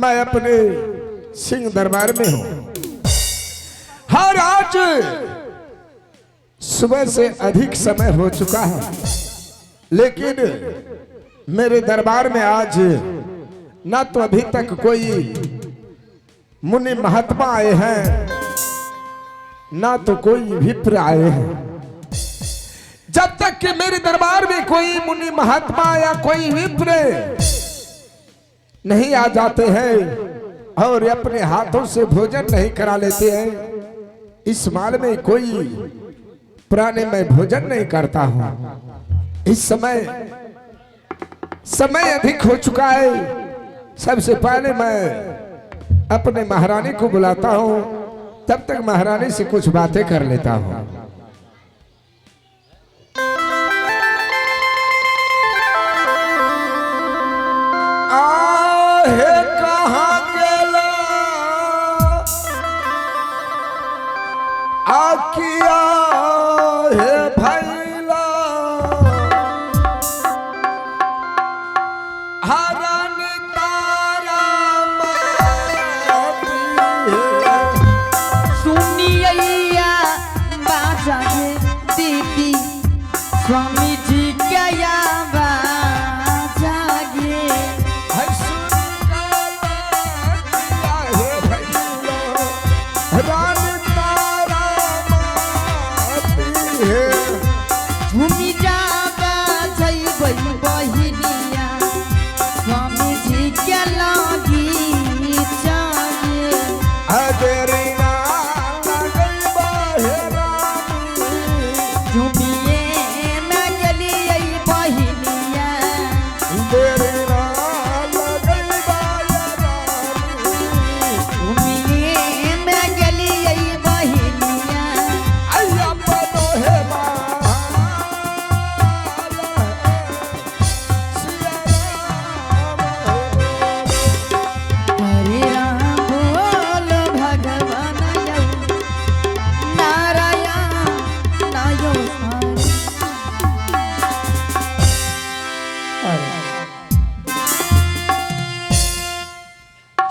मैं अपने सिंह दरबार में हूं। हर आज सुबह से अधिक समय हो चुका है, लेकिन मेरे दरबार में आज ना तो अभी तक कोई मुनि महात्मा आए हैं, ना तो कोई विप्र आए हैं। जब तक कि मेरे दरबार में कोई मुनि महात्मा या कोई विप्र नहीं आ जाते हैं और अपने हाथों से भोजन नहीं करा लेते हैं, इस माल में कोई प्राणी मैं भोजन नहीं करता हूं। इस समय अधिक हो चुका है। सबसे पहले मैं अपने महारानी को बुलाता हूं, तब तक महारानी से कुछ बातें कर लेता हूं। आहे कहाँ गेला आकिया है भैला, हरण तारा सुनिया बाजा दीदी स्वामी जी क्या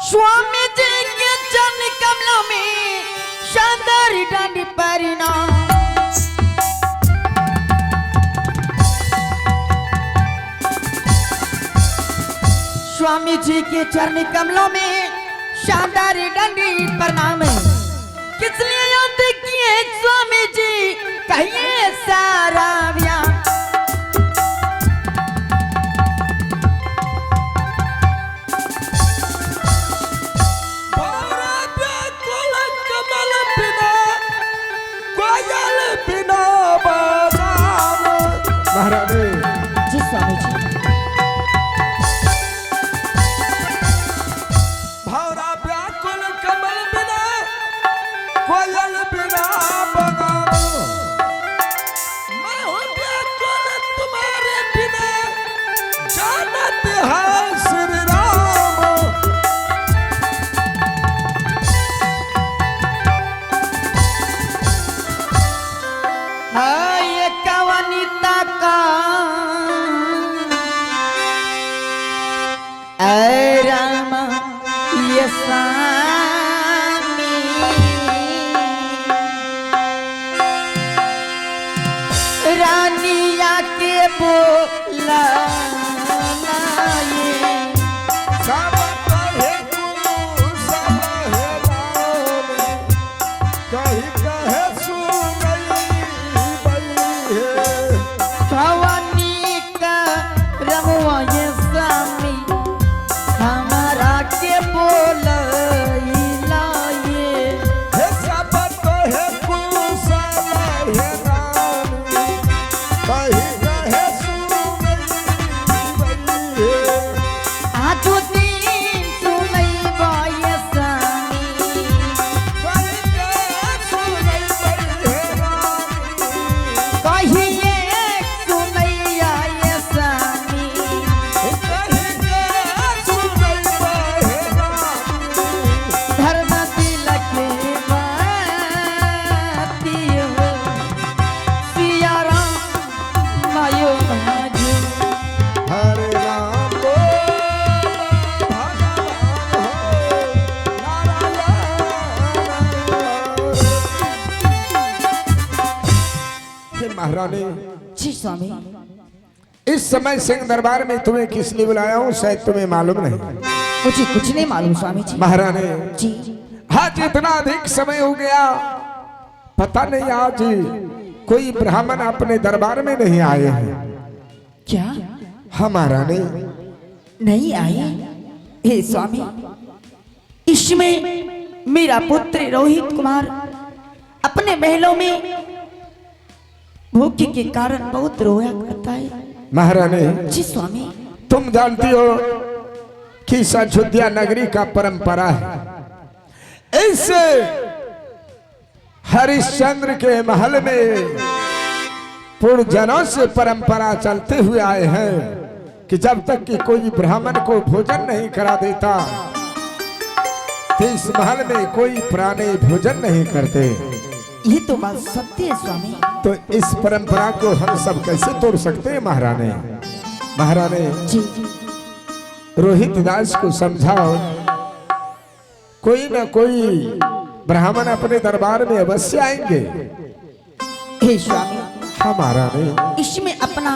स्वामी जी के चरण कमलों में शानदार डांडी परिणाम। स्वामी जी के चरण कमलों में शानदार डांडी प्रणाम। किस लिए याद किए स्वामी जी कहिए सारा व्याम। महारानी जी स्वामी जी। भौरा व्याकुल कमल बिना कोयल बिना बगाओ, मैं हूँ व्याकुल तुम्हारे बिना जानत है श्री राम। ये कवनिता का राम ये स्वामी रानिया के बोला सब कहे गुरु सब है राम, कही कहे सुनई बई है। भवानी का रमुआ ये स्वामी हमारा के बोल सब कहे कुशल है राम, कही कहे सुनई बई है। आज दिन सुनई बाय स्वामी कही कहे सुनई महारानी, जी स्वामी। इस समय सिंह दरबार में तुम्हें किस लिए बुलाया हूँ शायद तुम्हें मालूम नहीं। मुझे कुछ नहीं मालूम स्वामी जी। महारानी जी आज इतना अधिक समय हो गया, पता नहीं आज कोई ब्राह्मण अपने दरबार में नहीं आए हैं। क्या? हमारा नहीं आए? हे स्वामी, इसमें मेरा पुत्र रोहित कुमार अपने महलों में भूख के कारण बहुत रोया करता है। महारानी जी स्वामी। तुम जानती हो कि इस अयोध्या नगरी का परंपरा है, इससे हरिश्चंद्र के महल में पूर्वजनों से परंपरा चलते हुए आए हैं कि जब तक कि कोई ब्राह्मण को भोजन नहीं करा देता तो इस महल में कोई प्राणी भोजन नहीं करते। ये तो बात सत्य है स्वामी। तो इस परंपरा को हम सब कैसे तोड़ सकते हैं महारानी? महारानी जी रोहित दास को समझाओ, कोई ना कोई ब्राह्मण अपने दरबार में अवश्य आएंगे। हे स्वामी, हमारा नहीं, इसमें अपना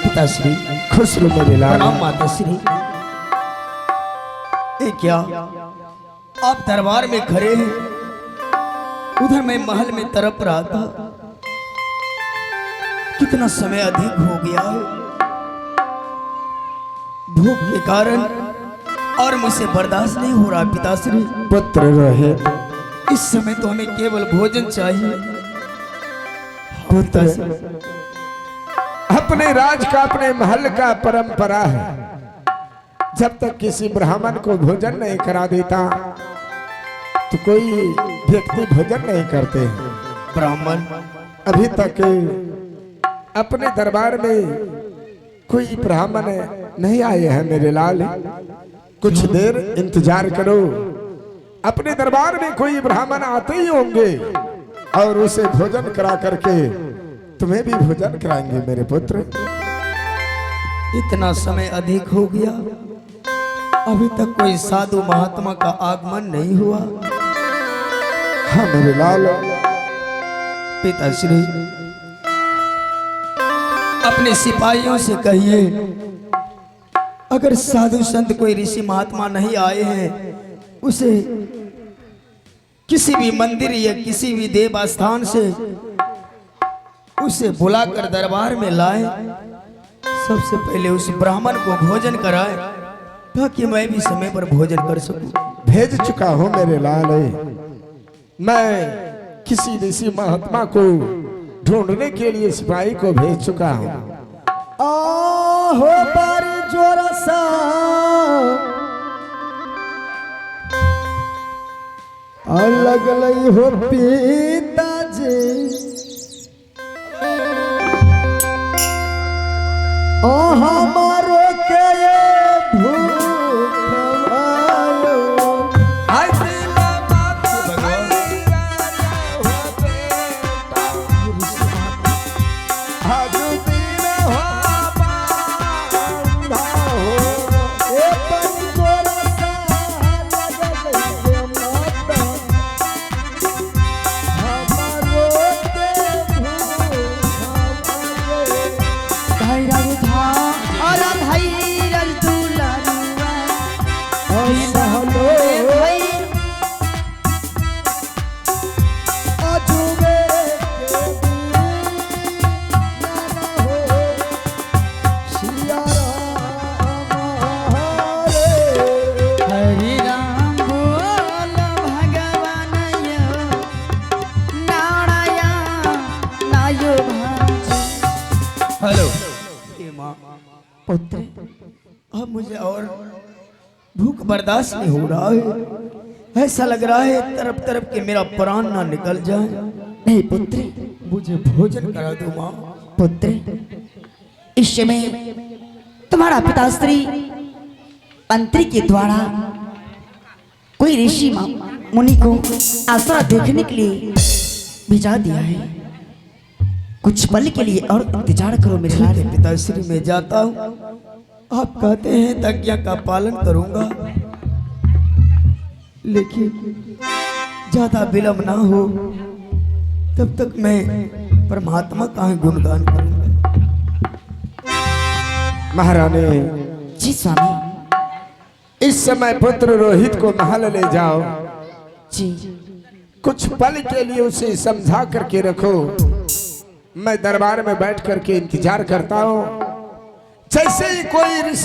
पिताश्री खुश रहो मेरे लाल। प्रणाम माताश्री। ये क्या आप दरबार में खड़े हैं, उधर मैं महल में तड़प रहा था। कितना समय अधिक हो गया है, भूख के कारण और मुझसे बर्दाश्त नहीं हो रहा पिताश्री। पुत्र रोहित, इस समय तो हमें केवल भोजन चाहिए। पुत्र अपने राज का अपने महल का परंपरा है, जब तक किसी ब्राह्मण को भोजन नहीं करा देता तो कोई व्यक्ति भोजन नहीं करते हैं। ब्राह्मण अभी तक अपने दरबार में कोई ब्राह्मण नहीं आए हैं मेरे लाल। कुछ देर इंतजार करो, अपने दरबार में कोई ब्राह्मण आते ही होंगे और उसे भोजन करा करके तुम्हें भी भोजन कराएंगे मेरे पुत्र। इतना समय अधिक हो गया, अभी तक कोई साधु महात्मा का आगमन नहीं हुआ। हाँ मेरे लाल। पिताश्री अपने सिपाहियों से कहिए, अगर साधु संत कोई ऋषि महात्मा नहीं आए हैं, उसे किसी भी मंदिर या किसी भी देव स्थान से उसे बुलाकर दरबार में लाए। सबसे पहले उस ब्राह्मण को भोजन कराए ताकि मैं भी समय पर भोजन कर सकूं। भेज चुका हूं मेरे लाल, मैं किसी ऋषि महात्मा को ढूंढने के लिए सिपाही को भेज चुका हूं। आहो बारी जोरा सा अलग लई हो पिताजी, हमारो के भूख आयो। आई दिला बात आज दिन हो बांधा हो, ए बारी जोरा सा लग गई माता, हमारो के भूख आयो। धैर्य था और धैर्य दुलारुआ सहलो भाई अजुबे हरि राम बोल भगवान नारायण नायो भाज। हेलो माँ, पुत्र अब मुझे और भूख बर्दाश्त नहीं हो रहा है। ऐसा लग रहा है तरफ तरफ के मेरा प्राण ना निकल जाए। नहीं पुत्र, मुझे भोजन करा दो माँ। पुत्र इस समय तुम्हारा पिताश्री मंत्री के द्वारा कोई ऋषि मुनि को आसरा देखने के लिए भिजा दिया है। कुछ पल के लिए और इंतजार करो मेरे लाल। पिताश्री मैं जाता हूँ, आप कहते हैं आज्ञा का पालन करूंगा, लेकिन ज्यादा विलंब ना हो तब तक मैं परमात्मा का ही गुणगान करूंगा। महारानी, जी स्वामी। इस समय पुत्र रोहित को महल ले जाओ। जी। कुछ पल के लिए उसे समझा करके रखो। मैं दरबार में बैठ करके इंतजार करता हूँ। जैसे ही कोई ऋषि